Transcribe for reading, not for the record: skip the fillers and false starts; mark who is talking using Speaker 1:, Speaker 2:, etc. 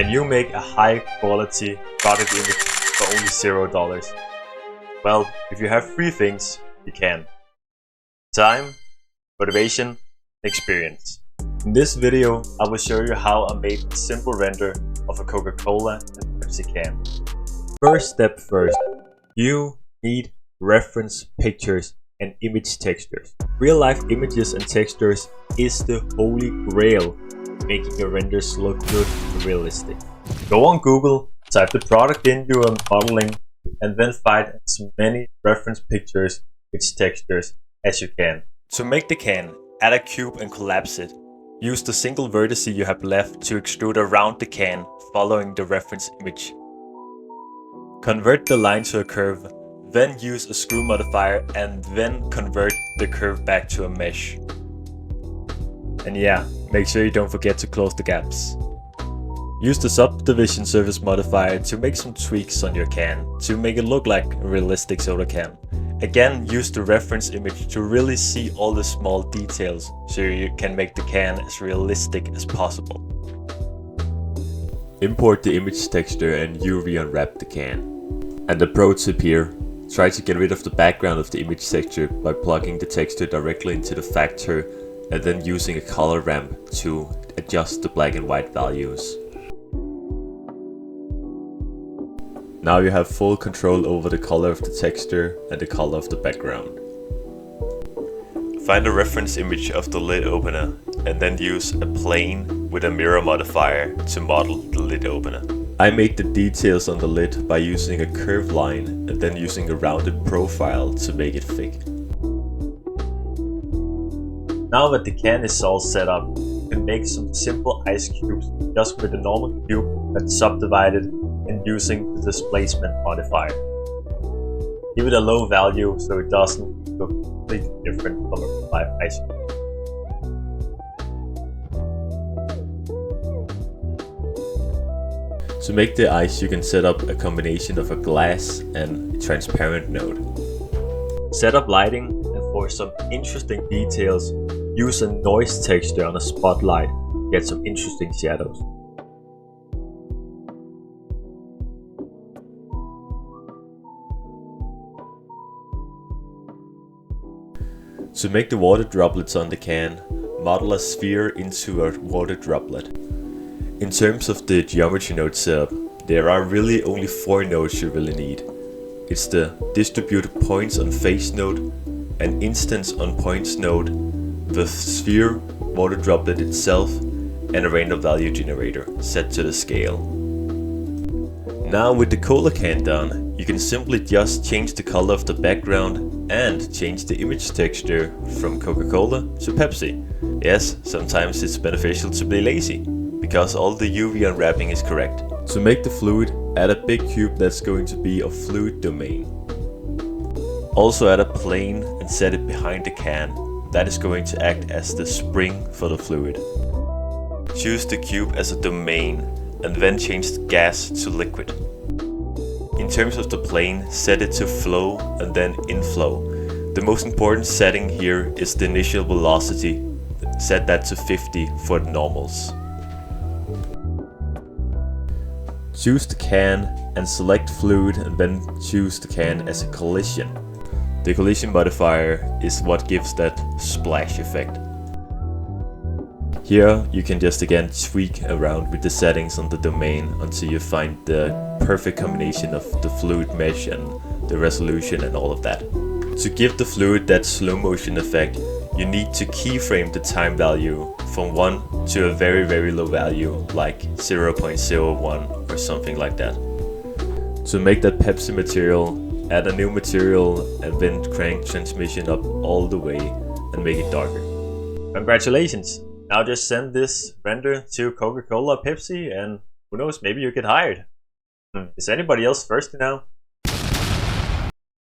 Speaker 1: Can you make a high quality product image for only $0? Well, if you have three things, you can. Time, motivation, experience. In this video, I will show you how I made a simple render of a Coca-Cola and Pepsi can. First step first, you need reference pictures and image textures. Real life images and textures is the holy grail, making your renders look good and realistic. Go on Google, type the product in you are modeling, and then find as many reference pictures with textures as you can. To make the can, add a cube and collapse it. Use the single vertex you have left to extrude around the can following the reference image. Convert the line to a curve, then use a screw modifier and then convert the curve back to a mesh. And yeah, make sure you don't forget to close the gaps. Use the subdivision surface modifier to make some tweaks on your can to make it look like a realistic soda can. Again, use the reference image to really see all the small details so you can make the can as realistic as possible. Import the image texture and UV unwrap the can. And the pro tip here, try to get rid of the background of the image texture by plugging the texture directly into the factor and then using a color ramp to adjust the black and white values. Now you have full control over the color of the texture and the color of the background. Find a reference image of the lid opener and then use a plane with a mirror modifier to model the lid opener. I made the details on the lid by using a curved line and then using a rounded profile to make it thick. Now that the can is all set up, you can make some simple ice cubes just with a normal cube that's subdivided and using the displacement modifier. Give it a low value so it doesn't look completely different from a live ice cube. To make the ice, you can set up a combination of a glass and a transparent node. Set up lighting, and for some interesting details, use a noise texture on a spotlight to get some interesting shadows. To make the water droplets on the can, model a sphere into a water droplet. In terms of the geometry node setup, there are really only 4 nodes you really need. It's the distributed points on face node, an instance on points node, the sphere, water droplet itself, and a random value generator set to the scale. Now with the cola can done, you can simply just change the color of the background and change the image texture from Coca-Cola to Pepsi. Yes, sometimes it's beneficial to be lazy, because all the UV unwrapping is correct. To make the fluid, add a big cube that's going to be of fluid domain. Also add a plane and set it behind the can. That is going to act as the spring for the fluid. Choose the cube as a domain and then change the gas to liquid. In terms of the plane, set it to flow and then inflow. The most important setting here is the initial velocity. Set that to 50 for the normals. Choose the can and select fluid and then choose the can as a collision. The collision modifier is what gives that splash effect. Here you can just again tweak around with the settings on the domain until you find the perfect combination of the fluid mesh and the resolution and all of that. To give the fluid that slow motion effect, you need to keyframe the time value from 1 to a very low value like 0.01 or something like that. To make that Pepsi material, add a new material and then crank transmission up all the way and make it darker. Congratulations! Now just send this render to Coca-Cola, Pepsi, and who knows, maybe you get hired. Is anybody else thirsty now?